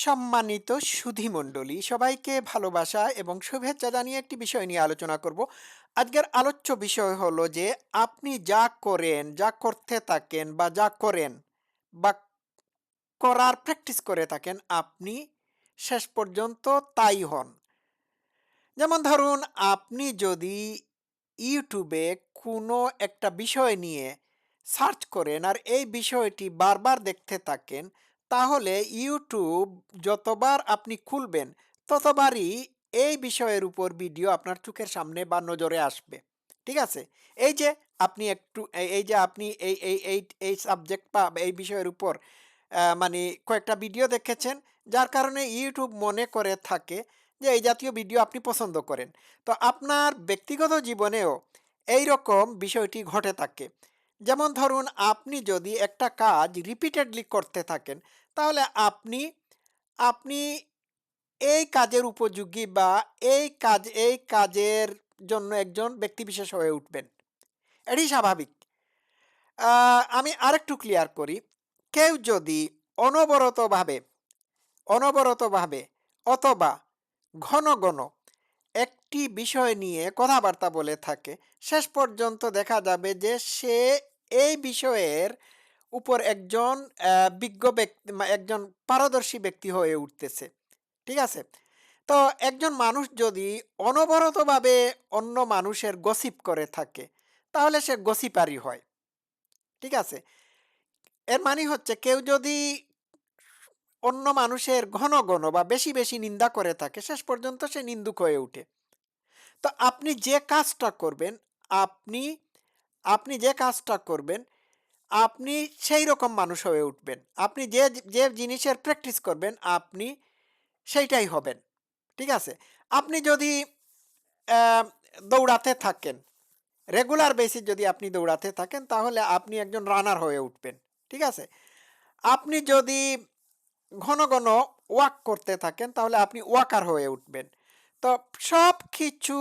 সম্মানিত সুধীমণ্ডলী সবাইকে ভালোবাসা এবং শুভেচ্ছা জানিয়ে একটি বিষয় নিয়ে আলোচনা করব। আজকের আলোচ্য বিষয় হলো যে আপনি যা করেন, যা করতে থাকেন বা যা করেন বা করার প্র্যাকটিস করে থাকেন আপনি শেষ পর্যন্ত তাই হন। যেমন ধরুন আপনি যদি ইউটিউবে কোনো একটা বিষয় নিয়ে সার্চ করেন আর এই বিষয়টি বারবার দেখতে থাকেন, তাহলে ইউটিউব যতবার আপনি খুলবেন ততবারই এই বিষয়ের উপর ভিডিও আপনার চোখের সামনে বা নজরে আসবে। ঠিক আছে? এই যে আপনি একটু এই যে আপনি এই সাবজেক্ট বা এই বিষয়ের উপর মানে কয়েকটা ভিডিও দেখেছেন, যার কারণে ইউটিউব মনে করে থাকে যে এই জাতীয় ভিডিও আপনি পছন্দ করেন। তো আপনার ব্যক্তিগত জীবনেও এইরকম বিষয়টি ঘটে থাকে। যেমন ধরুন আপনি যদি একটা কাজ রিপিটেডলি করতে থাকেন, তাহলে আপনি আপনি এই কাজের উপযোগী বা এই কাজের জন্য একজন ব্যক্তিবিশেষ হয়ে উঠবেন। এটি স্বাভাবিক। আমি আরেকটু ক্লিয়ার করি। কেউ যদি অনবরতভাবে অনবরতভাবে অথবা ঘন ঘন একটি বিষয় নিয়ে কথাবার্তা বলে থাকে, শেষ পর্যন্ত দেখা যাবে যে সে এই বিষয়ের উপর একজন বিজ্ঞ ব্যক্তি একজন পারদর্শী ব্যক্তি হয়ে উঠতেছে। ঠিক আছে? তো একজন মানুষ যদি অনবরতভাবে অন্য মানুষের গসিপ করে থাকে, তাহলে সে গসিপারই হয়। ঠিক আছে? এর মানে হচ্ছে কেউ যদি অন্য মানুষের ঘন ঘন বা বেশি বেশি নিন্দা করে থাকে, শেষ পর্যন্ত সে নিন্দুক হয়ে ওঠে। তো আপনি যে কাজটা করবেন, আপনি আপনি যে কাজটা করবেন, আপনি সেই রকম মানুষ হয়ে উঠবেন। আপনি যে জিনিসের প্র্যাকটিস করবেন, আপনি সেইটাই হবেন। ঠিক আছে? আপনি যদি অ্যা দৌড়াতে থাকেন, রেগুলার বেসিস যদি আপনি দৌড়াতে থাকেন, তাহলে আপনি একজন রানার হয়ে উঠবেন। ঠিক আছে? আপনি যদি ঘন ঘন ওয়াক করতে থাকেন, তাহলে আপনি ওয়াকার হয়ে উঠবেন। তো সবকিছু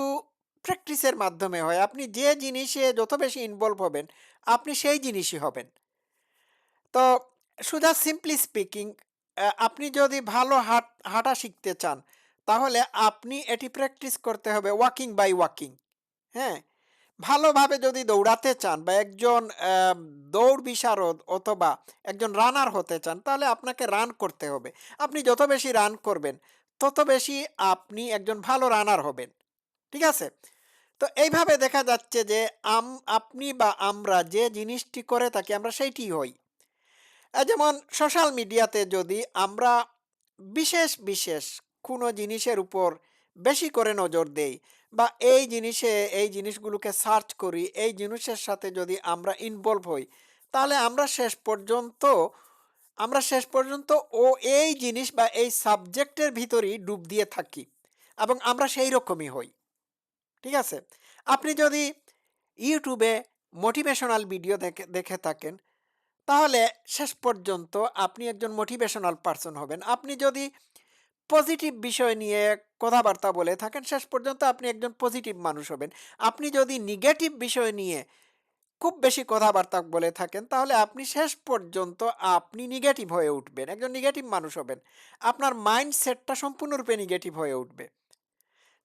প্র্যাকটিসের মাধ্যমে হয়। আপনি যে জিনিসে যত বেশি ইনভলভ হবেন, আপনি সেই জিনিসই হবেন। তো সোজা সিম্পলি স্পিকিং, আপনি যদি ভালো হাঁটা শিখতে চান, তাহলে আপনি এটি প্র্যাকটিস করতে হবে ওয়াকিং বাই ওয়াকিং। হ্যাঁ? ভালোভাবে যদি দৌড়াতে চান বা একজন দৌড় বিশারদ অথবা একজন রানার হতে চান, তাহলে আপনাকে রান করতে হবে। আপনি যত বেশি রান করবেন, তত বেশি আপনি একজন ভালো রানার হবেন। ঠিক আছে? তো এইভাবে দেখা যাচ্ছে যে আম আপনি বা আমরা যে জিনিসটি করে থাকি আমরা সেইটিই হই। যেমন সোশ্যাল মিডিয়াতে যদি আমরা বিশেষ কোনো জিনিসের উপর বেশি করে নজর দেই বা এই জিনিসগুলোকে সার্চ করি, এই জিনিসের সাথে যদি আমরা ইনভলভ হই, তাহলে আমরা শেষ পর্যন্ত ও এই জিনিস বা এই সাবজেক্টের ভিতরেই ডুব দিয়ে থাকি এবং আমরা সেই রকমই হই। ঠিক আছে? আপনি যদি ইউটিউবে মোটিভেশনাল ভিডিও দেখে দেখে থাকেন, তাহলে শেষ পর্যন্ত আপনি একজন মোটিভেশনাল পারসন হবেন। আপনি যদি পজিটিভ বিষয় নিয়ে কথাবার্তা বলে থাকেন, শেষ পর্যন্ত আপনি একজন পজিটিভ মানুষ হবেন। আপনি যদি নেগেটিভ বিষয় নিয়ে খুব বেশি কথাবার্তা বলে থাকেন, তাহলে আপনি শেষ পর্যন্ত আপনি নেগেটিভ হয়ে উঠবেন। একজন নেগেটিভ মানুষ হবেন। আপনার মাইন্ডসেটটা সম্পূর্ণরূপে নেগেটিভ হয়ে উঠবে।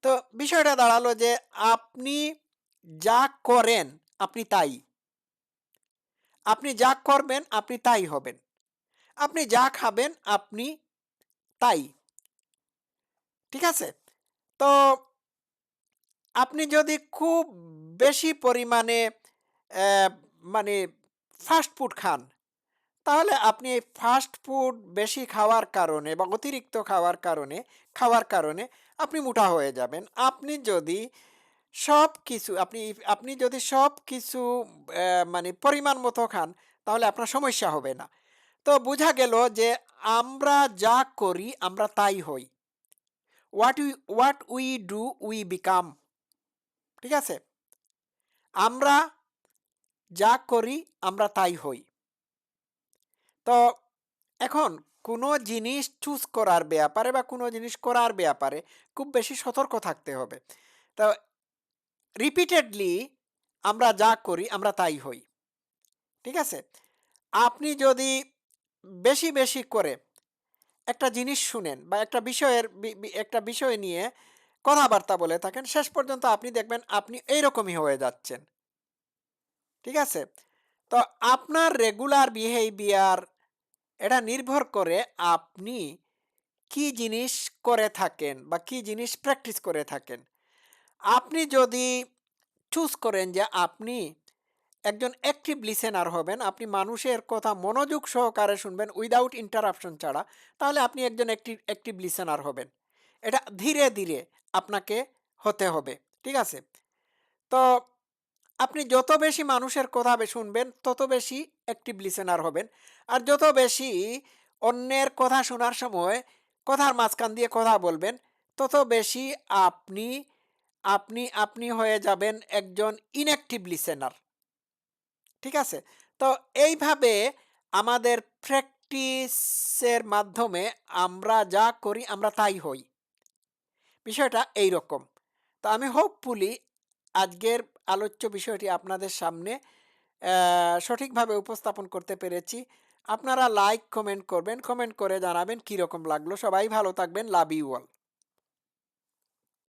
তো বিষয়টা দাঁড়ালো যে আপনি যা করেন, আপনি তাই। আপনি যা করবেন, আপনি তাই হবেন। আপনি যা খাবেন, আপনি তাই। ঠিক আছে? তো আপনি যদি খুব বেশি পরিমাণে অ্যা মানে ফাস্ট ফুড খান, তাহলে আপনি এই ফাস্ট ফুড বেশি খাওয়ার কারণে বা অতিরিক্ত খাওয়ার কারণে আপনি মোটা হয়ে যাবেন। আপনি আপনি যদি সবকিছু মানে পরিমাণ মতো খান, তাহলে আপনার সমস্যা হবে না। তো বোঝা গেল যে আমরা যা করি আমরা তাই হই। What we do we become. ঠিক আছে? আমরা যা করি আমরা তাই হই। তো এখন কোনো জিনিস চুজ করার ব্যাপারে বা কোনো জিনিস করার ব্যাপারে খুব বেশি সতর্ক থাকতে হবে। তো রিপিটেডলি আমরা যা করি আমরা তাই হই। ঠিক আছে? আপনি যদি বেশি করে একটা জিনিস শুনেন বা একটা বিষয়ের একটা বিষয় নিয়ে কথাবার্তা বলে থাকেন, শেষ পর্যন্ত আপনি দেখবেন আপনি এইরকমই হয়ে যাচ্ছেন। ঠিক আছে? তো আপনার রেগুলার বিহেভিয়ার এটা নির্ভর করে আপনি কি জিনিস করে থাকেন বা কি জিনিস প্র্যাকটিস করে থাকেন। আপনি যদি চুজ করেন যে আপনি একজন অ্যাক্টিভ লিসেনার হবেন, আপনি মানুষের কথা মনোযোগ সহকারে শুনবেন উইদাউট ইন্টারাপশন ছাড়া, তাহলে আপনি একজন অ্যাক্টিভ অ্যাক্টিভ লিসেনার হবেন। এটা ধীরে, ধীরে আপনাকে হতে হবে। ঠিক আছে? তো আপনি যত বেশি মানুষের কথা শুনবেন, তত বেশি অ্যাক্টিভ লিসেনার হবেন। আর যত বেশি অন্যের কথা শোনার সময় কথার মাঝখান দিয়ে কথা বলবেন, তত বেশি আপনি আপনি হয়ে যাবেন একজন ইনঅ্যাক্টিভ লিসেনার। ঠিক আছে? তো এইভাবে আমাদের প্র্যাকটিসের মাধ্যমে আমরা যা করি আমরা তাই হই। বিষয়টা এইরকম। তো আমি হোপফুলি আজকের আলোচ্য বিষয়টি আপনাদের সামনে সঠিকভাবে উপস্থাপন করতে পেরেছি। আপনারা লাইক, কমেন্ট করবেন। কমেন্ট করে জানাবেন কিরকম লাগলো। সবাই ভালো থাকবেন। Love you all.